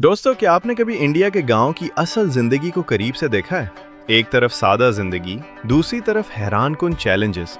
दोस्तों, क्या आपने कभी इंडिया के गांव की असल जिंदगी को करीब से देखा है? एक तरफ सादा जिंदगी, दूसरी तरफ हैरानकुन चैलेंजेस।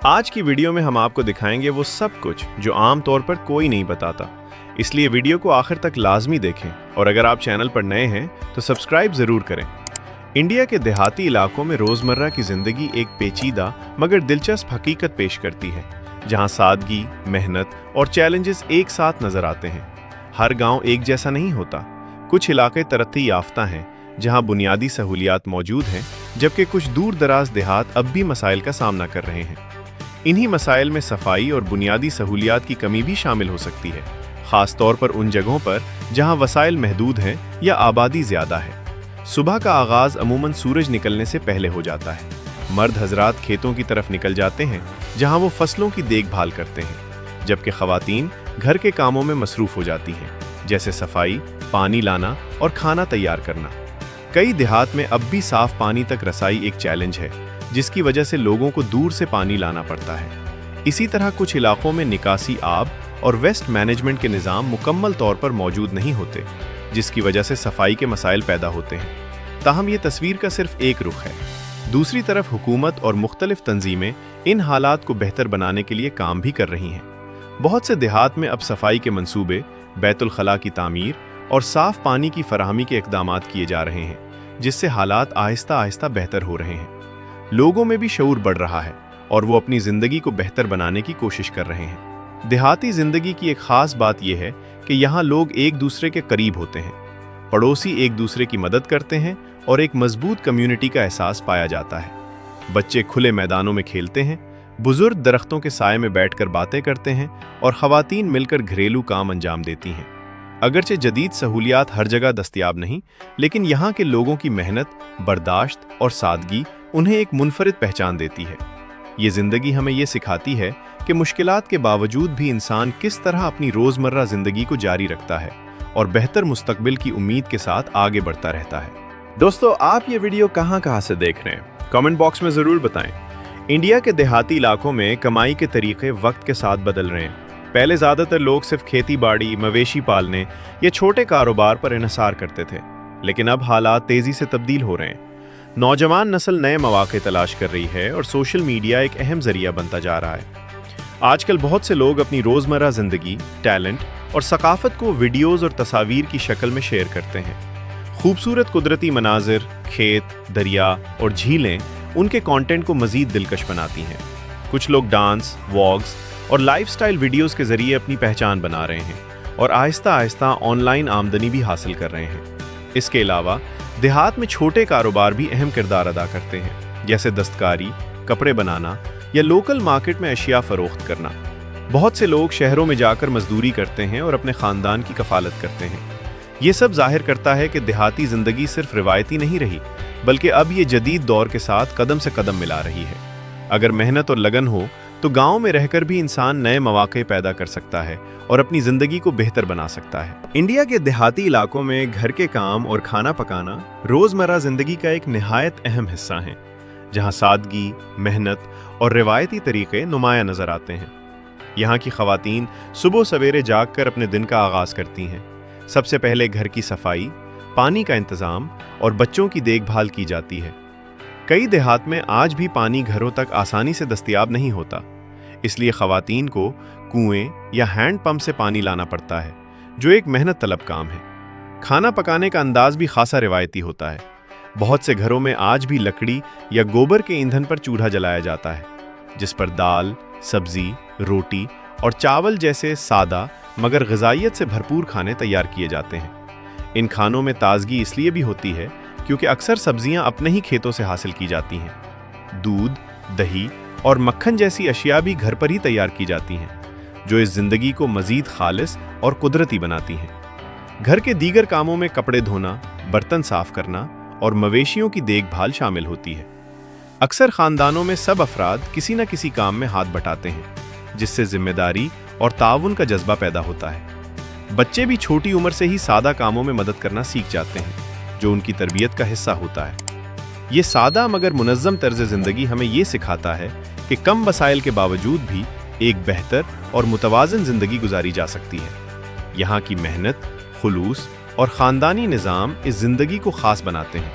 आज की वीडियो में हम आपको दिखाएंगे वो सब कुछ जो आम तौर पर कोई नहीं बताता। इसलिए वीडियो को आखिर तक लाजमी देखें और अगर आप चैनल पर नए हैं तो सब्सक्राइब जरूर करें। इंडिया के देहाती इलाकों में रोजमर्रा की जिंदगी एक पेचीदा मगर दिलचस्प हकीकत पेश करती है, जहां सादगी, मेहनत और चैलेंजेस एक साथ नजर आते हैं। हर गांव एक जैसा नहीं होता। कुछ इलाके तरक्की याफ्ता हैं जहां बुनियादी सहूलियात मौजूद हैं, जबकि कुछ दूर दराज देहात अब भी मसाइल का सामना कर रहे हैं। इन्हीं मसाइल में सफाई और बुनियादी सहूलियात की कमी भी शामिल हो सकती है, खास तौर पर उन जगहों पर जहां वसाइल महदूद हैं या आबादी ज्यादा है। सुबह का आगाज अमूमन सूरज निकलने से पहले हो जाता है। मर्द हजरात खेतों की तरफ निकल जाते हैं जहां वो फसलों की देखभाल करते हैं, जबकि खवातीन घर के कामों में मसरूफ हो जाती हैं, जैसे सफाई, पानी लाना और खाना तैयार करना। कई देहात में अब भी साफ पानी तक रसाई एक चैलेंज है, जिसकी वजह से लोगों को दूर से पानी लाना पड़ता है। इसी तरह कुछ इलाकों में निकासी आब और वेस्ट मैनेजमेंट के निज़ाम मुकम्मल तौर पर मौजूद नहीं होते, जिसकी वजह से सफाई के मसाइल पैदा होते हैं। ताहम ये तस्वीर का सिर्फ एक रुख है। दूसरी तरफ हुकूमत और मुख्तलिफ तंजीमें इन हालात को बेहतर बनाने के लिए काम भी कर रही हैं। बहुत से देहात में अब सफाई के मंसूबे, बैतुल खला की तामीर और साफ पानी की फराहमी के इक़दामात किए जा रहे हैं, जिससे हालात आहिस्ता आहिस्ता बेहतर हो रहे हैं। लोगों में भी शऊर बढ़ रहा है और वो अपनी ज़िंदगी को बेहतर बनाने की कोशिश कर रहे हैं। देहाती ज़िंदगी की एक ख़ास बात यह है कि यहाँ लोग एक दूसरे के करीब होते हैं, पड़ोसी एक दूसरे की मदद करते हैं और एक मजबूत कम्युनिटी का एहसास पाया जाता है। बच्चे खुले मैदानों में खेलते हैं, बुजुर्ग दरख्तों के साए में बैठकर बातें करते हैं और खवातीन मिलकर घरेलू काम अंजाम देती हैं। अगरचे जदीद सहूलियात हर जगह दस्तयाब नहीं, लेकिन यहाँ के लोगों की मेहनत, बर्दाश्त और सादगी उन्हें एक मुनफरिद पहचान देती है। ये ज़िंदगी हमें ये सिखाती है कि मुश्किलात के बावजूद भी इंसान किस तरह अपनी रोज़मर्रा ज़िंदगी को जारी रखता है और बेहतर मुस्तकबिल की उम्मीद के साथ आगे बढ़ता रहता है। दोस्तों, आप ये वीडियो कहाँ से देख रहे हैं? कमेंट बॉक्स में ज़रूर बताएं। इंडिया के देहाती इलाकों में कमाई के तरीके वक्त के साथ बदल रहे हैं। पहले ज़्यादातर लोग सिर्फ खेती बाड़ी, मवेशी पालने या छोटे कारोबार पर इन्हिसार करते थे, लेकिन अब हालात तेज़ी से तब्दील हो रहे हैं। नौजवान नस्ल नए मौके तलाश कर रही है और सोशल मीडिया एक अहम ज़रिया बनता जा रहा है। आजकल बहुत से लोग अपनी रोज़मर्रा ज़िंदगी, टैलेंट और सकाफ़त को वीडियोज़ और तस्वीर की शक्ल में शेयर करते हैं। खूबसूरत कुदरती मनाजिर, खेत, दरिया और झीलें उनके कंटेंट को मज़ीद दिलकश बनाती हैं। कुछ लोग डांस, व्लॉग्स और लाइफस्टाइल वीडियोस के ज़रिए अपनी पहचान बना रहे हैं और आहिस्ता आहिस्ता ऑनलाइन आमदनी भी हासिल कर रहे हैं। इसके अलावा देहात में छोटे कारोबार भी अहम किरदार अदा करते हैं, जैसे दस्तकारी, कपड़े बनाना या लोकल मार्केट में अशिया फ़रोख्त करना। बहुत से लोग शहरों में जाकर मजदूरी करते हैं और अपने ख़ानदान की कफ़ालत करते हैं। ये सब जाहिर करता है कि देहाती ज़िंदगी सिर्फ रिवायती नहीं रही, बल्कि अब ये जदीद दौर के साथ कदम से कदम मिला रही है। अगर मेहनत और लगन हो तो गांव में रहकर भी इंसान नए मौके पैदा कर सकता है और अपनी ज़िंदगी को बेहतर बना सकता है। इंडिया के देहाती इलाकों में घर के काम और खाना पकाना रोज़मर्रा ज़िंदगी का एक निहायत अहम हिस्सा है, जहां सादगी, मेहनत और रिवायती तरीक़े नुमाया नज़र आते हैं। यहाँ की ख़वातीन सुबह सवेरे जाग कर अपने दिन का आगाज़ करती हैं। सबसे पहले घर की सफाई, पानी का इंतज़ाम और बच्चों की देखभाल की जाती है। कई देहात में आज भी पानी घरों तक आसानी से दस्तयाब नहीं होता, इसलिए ख़वातीन को कुएं या हैंड पंप से पानी लाना पड़ता है, जो एक मेहनत तलब काम है। खाना पकाने का अंदाज भी खासा रिवायती होता है। बहुत से घरों में आज भी लकड़ी या गोबर के ईंधन पर चूल्हा जलाया जाता है, जिस पर दाल, सब्जी, रोटी और चावल जैसे सादा मगर ग़िज़ाइयत से भरपूर खाने तैयार किए जाते हैं। इन खानों में ताजगी इसलिए भी होती है क्योंकि अक्सर सब्जियां अपने ही खेतों से हासिल की जाती हैं। दूध, दही और मक्खन जैसी अशिया भी घर पर ही तैयार की जाती हैं, जो इस ज़िंदगी को मज़ीद खालिस और कुदरती बनाती हैं। घर के दीगर कामों में कपड़े धोना, बर्तन साफ करना और मवेशियों की देखभाल शामिल होती है। अक्सर ख़ानदानों में सब अफराद किसी न किसी काम में हाथ बटाते हैं, जिससे जिम्मेदारी और ताउन का जज्बा पैदा होता है। बच्चे भी छोटी उम्र से ही सादा कामों में मदद करना सीख जाते हैं, जो उनकी तरबियत का हिस्सा होता है। ये सादा मगर मुनज़्ज़म तर्ज़ ज़िंदगी हमें ये सिखाता है कि कम वसाइल के बावजूद भी एक बेहतर और मुतवाज़िन ज़िंदगी गुजारी जा सकती है। यहाँ की मेहनत, खुलूस اور خاندانی نظام اس زندگی کو خاص بناتے ہیں،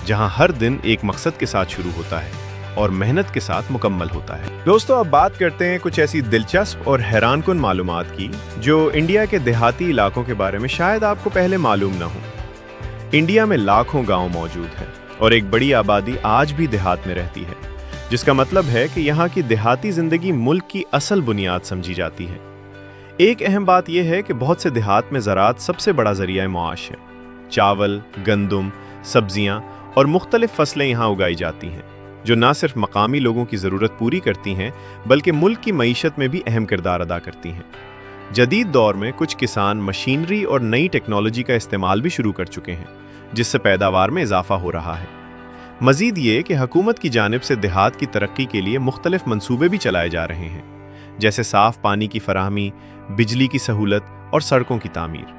جہاں ہر دن ایک مقصد کے ساتھ شروع ہوتا ہے اور محنت کے ساتھ مکمل ہوتا ہے۔ دوستو، اب بات کرتے ہیں کچھ ایسی دلچسپ اور حیران کن معلومات کی جو انڈیا کے دیہاتی علاقوں کے بارے میں شاید آپ کو پہلے معلوم نہ ہو۔ انڈیا میں لاکھوں گاؤں موجود ہیں اور ایک بڑی آبادی آج بھی دیہات میں رہتی ہے، جس کا مطلب ہے کہ یہاں کی دیہاتی زندگی ملک کی اصل بنیاد سمجھی جاتی ہے۔ ایک اہم بات یہ ہے کہ بہت سے دیہات میں زراعت سب سے بڑا ذریعہ معاش ہے۔ چاول، گندم، سبزیاں اور مختلف فصلیں یہاں اگائی جاتی ہیں، جو نہ صرف مقامی لوگوں کی ضرورت پوری کرتی ہیں بلکہ ملک کی معیشت میں بھی اہم کردار ادا کرتی ہیں۔ جدید دور میں کچھ کسان مشینری اور نئی ٹیکنالوجی کا استعمال بھی شروع کر چکے ہیں، جس سے پیداوار میں اضافہ ہو رہا ہے۔ مزید یہ کہ حکومت کی جانب سے دیہات کی ترقی کے لیے مختلف منصوبے بھی چلائے جا رہے ہیں، جیسے صاف پانی کی فراہمی، بجلی کی سہولت اور سڑکوں کی تعمیر۔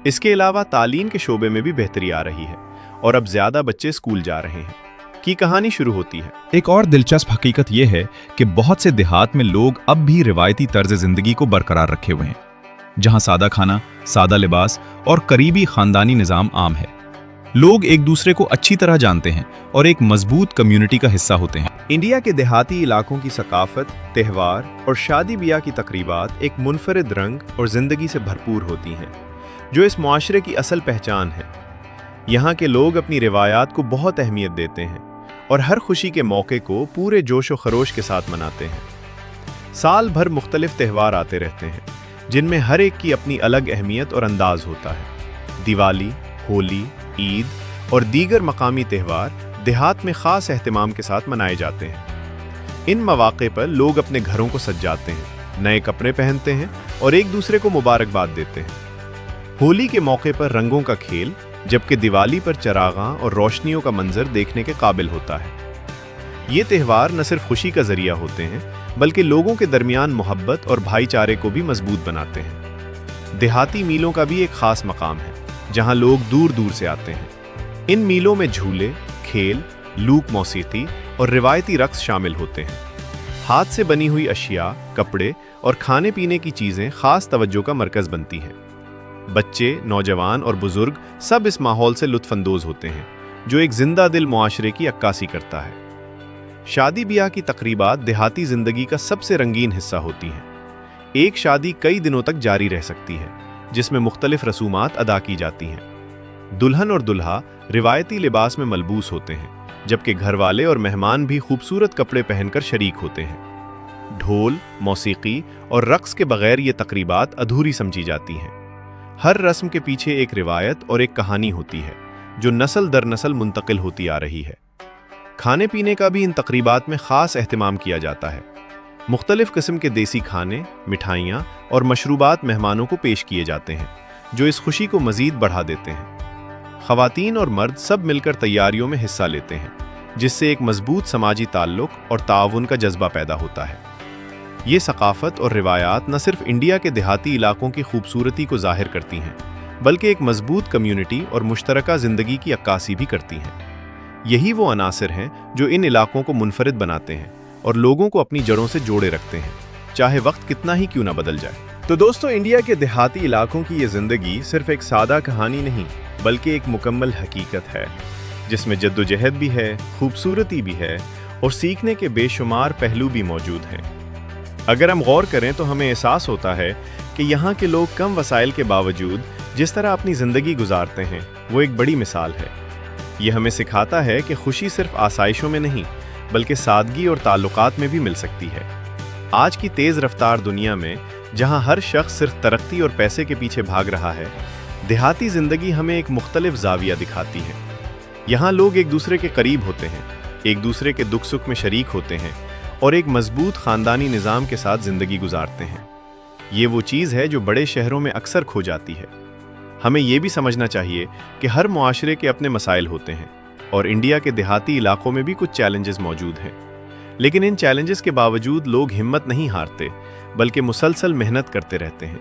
اس کے علاوہ تعلیم کے شعبے میں بھی بہتری آ رہی ہے اور اب زیادہ بچے اسکول جا رہے ہیں۔ کی کہانی شروع ہوتی ہے۔ ایک اور دلچسپ حقیقت یہ ہے کہ بہت سے دیہات میں لوگ اب بھی روایتی طرز زندگی کو برقرار رکھے ہوئے ہیں، جہاں سادہ کھانا، سادہ لباس اور قریبی خاندانی نظام عام ہے۔ لوگ ایک دوسرے کو اچھی طرح جانتے ہیں اور ایک مضبوط کمیونٹی کا حصہ ہوتے ہیں۔ انڈیا کے دیہاتی علاقوں کی ثقافت، تہوار اور شادی بیاہ کی تقریبات ایک منفرد رنگ اور زندگی سے بھرپور ہوتی ہیں، جو اس معاشرے کی اصل پہچان ہے۔ یہاں کے لوگ اپنی روایات کو بہت اہمیت دیتے ہیں اور ہر خوشی کے موقع کو پورے جوش و خروش کے ساتھ مناتے ہیں۔ سال بھر مختلف تہوار آتے رہتے ہیں، جن میں ہر ایک کی اپنی الگ اہمیت اور انداز ہوتا ہے۔ دیوالی، ہولی، عید اور دیگر مقامی تہوار دیہات میں خاص اہتمام کے ساتھ منائے جاتے ہیں۔ ان مواقع پر لوگ اپنے گھروں کو سجاتے ہیں، نئے کپڑے پہنتے ہیں اور ایک دوسرے کو مبارکباد دیتے ہیں۔ ہولی کے موقع پر رنگوں کا کھیل، جبکہ دیوالی پر چراغاں اور روشنیوں کا منظر دیکھنے کے قابل ہوتا ہے۔ یہ تہوار نہ صرف خوشی کا ذریعہ ہوتے ہیں بلکہ لوگوں کے درمیان محبت اور بھائی چارے کو بھی مضبوط بناتے ہیں۔ دیہاتی میلوں کا بھی ایک خاص مقام ہے، جہاں لوگ دور دور سے آتے ہیں۔ ان میلوں میں جھولے، کھیل، لوک موسیقی اور روایتی رقص شامل ہوتے ہیں۔ ہاتھ سے بنی ہوئی اشیاء، کپڑے اور کھانے پینے کی چیزیں خاص توجہ کا مرکز بنتی ہیں۔ بچے، نوجوان اور بزرگ سب اس ماحول سے لطف اندوز ہوتے ہیں، جو ایک زندہ دل معاشرے کی عکاسی کرتا ہے۔ شادی بیاہ کی تقریبات دیہاتی زندگی کا سب سے رنگین حصہ ہوتی ہیں۔ ایک شادی کئی دنوں تک جاری رہ سکتی ہے، جس میں مختلف رسومات ادا کی جاتی ہیں۔ دلہن اور دلہا روایتی لباس میں ملبوس ہوتے ہیں، جبکہ گھر والے اور مہمان بھی خوبصورت کپڑے پہن کر شریک ہوتے ہیں۔ ڈھول، موسیقی اور رقص کے بغیر یہ تقریبات ادھوری سمجھی جاتی ہیں۔ ہر رسم کے پیچھے ایک روایت اور ایک کہانی ہوتی ہے، جو نسل در نسل منتقل ہوتی آ رہی ہے۔ کھانے پینے کا بھی ان تقریبات میں خاص اہتمام کیا جاتا ہے۔ مختلف قسم کے دیسی کھانے، مٹھائیاں اور مشروبات مہمانوں کو پیش کیے جاتے ہیں، جو اس خوشی کو مزید بڑھا دیتے ہیں۔ خواتین اور مرد سب مل کر تیاریوں میں حصہ لیتے ہیں، جس سے ایک مضبوط سماجی تعلق اور تعاون کا جذبہ پیدا ہوتا ہے۔ یہ ثقافت اور روایات نہ صرف انڈیا کے دیہاتی علاقوں کی خوبصورتی کو ظاہر کرتی ہیں، بلکہ ایک مضبوط کمیونٹی اور مشترکہ زندگی کی عکاسی بھی کرتی ہیں۔ یہی وہ عناصر ہیں جو ان علاقوں کو منفرد بناتے ہیں اور لوگوں کو اپنی جڑوں سے جوڑے رکھتے ہیں، چاہے وقت کتنا ہی کیوں نہ بدل جائے۔ تو دوستو، انڈیا کے دیہاتی علاقوں کی یہ زندگی صرف ایک سادہ کہانی نہیں بلکہ ایک مکمل حقیقت ہے، جس میں جدوجہد بھی ہے، خوبصورتی بھی ہے اور سیکھنے کے بے شمار پہلو بھی موجود ہیں۔ اگر ہم غور کریں تو ہمیں احساس ہوتا ہے کہ یہاں کے لوگ کم وسائل کے باوجود جس طرح اپنی زندگی گزارتے ہیں، وہ ایک بڑی مثال ہے۔ یہ ہمیں سکھاتا ہے کہ خوشی صرف آسائشوں میں نہیں بلکہ سادگی اور تعلقات میں بھی مل سکتی ہے۔ آج کی تیز رفتار دنیا میں، جہاں ہر شخص صرف ترقی اور پیسے کے پیچھے بھاگ رہا ہے، دیہاتی زندگی ہمیں ایک مختلف زاویہ دکھاتی ہے۔ یہاں لوگ ایک دوسرے کے قریب ہوتے ہیں، ایک دوسرے کے دکھ سکھ میں شریک ہوتے ہیں اور ایک مضبوط خاندانی نظام کے ساتھ زندگی گزارتے ہیں۔ یہ وہ چیز ہے جو بڑے شہروں میں اکثر کھو جاتی ہے۔ ہمیں یہ بھی سمجھنا چاہیے کہ ہر معاشرے کے اپنے مسائل ہوتے ہیں اور انڈیا کے دیہاتی علاقوں میں بھی کچھ چیلنجز موجود ہیں، لیکن ان چیلنجز کے باوجود لوگ ہمت نہیں ہارتے بلکہ مسلسل محنت کرتے رہتے ہیں۔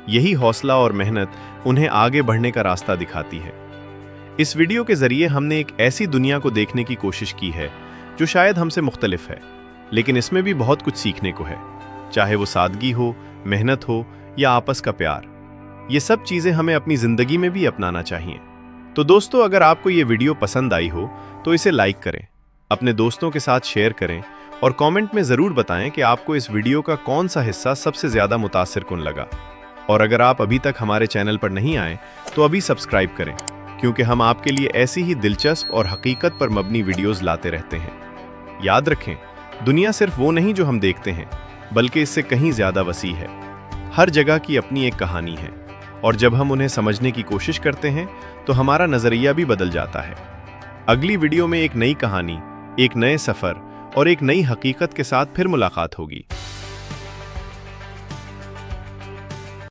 یہی حوصلہ اور محنت انہیں آگے بڑھنے کا راستہ دکھاتی ہے۔ اس ویڈیو کے ذریعے ہم نے ایک ایسی دنیا کو دیکھنے کی کوشش کی ہے جو شاید ہم سے مختلف ہے، لیکن اس میں بھی بہت کچھ سیکھنے کو ہے، چاہے وہ سادگی ہو، محنت ہو یا آپس کا پیار۔ ये सब चीज़ें हमें अपनी ज़िंदगी में भी अपनाना चाहिए। तो दोस्तों, अगर आपको ये वीडियो पसंद आई हो तो इसे लाइक करें, अपने दोस्तों के साथ शेयर करें और कमेंट में ज़रूर बताएं कि आपको इस वीडियो का कौन सा हिस्सा सबसे ज़्यादा मुतासिरकुन लगा। और अगर आप अभी तक हमारे चैनल पर नहीं आए तो अभी सब्सक्राइब करें, क्योंकि हम आपके लिए ऐसी ही दिलचस्प और हकीकत पर मबनी वीडियोस लाते रहते हैं। याद रखें, दुनिया सिर्फ वो नहीं जो हम देखते हैं, बल्कि इससे कहीं ज़्यादा वसी है। हर जगह की अपनी एक कहानी है, और जब हम उन्हें समझने की कोशिश करते हैं तो हमारा नज़रिया भी बदल जाता है। अगली वीडियो में एक नई कहानी, एक नए सफ़र और एक नई हकीकत के साथ फिर मुलाकात होगी।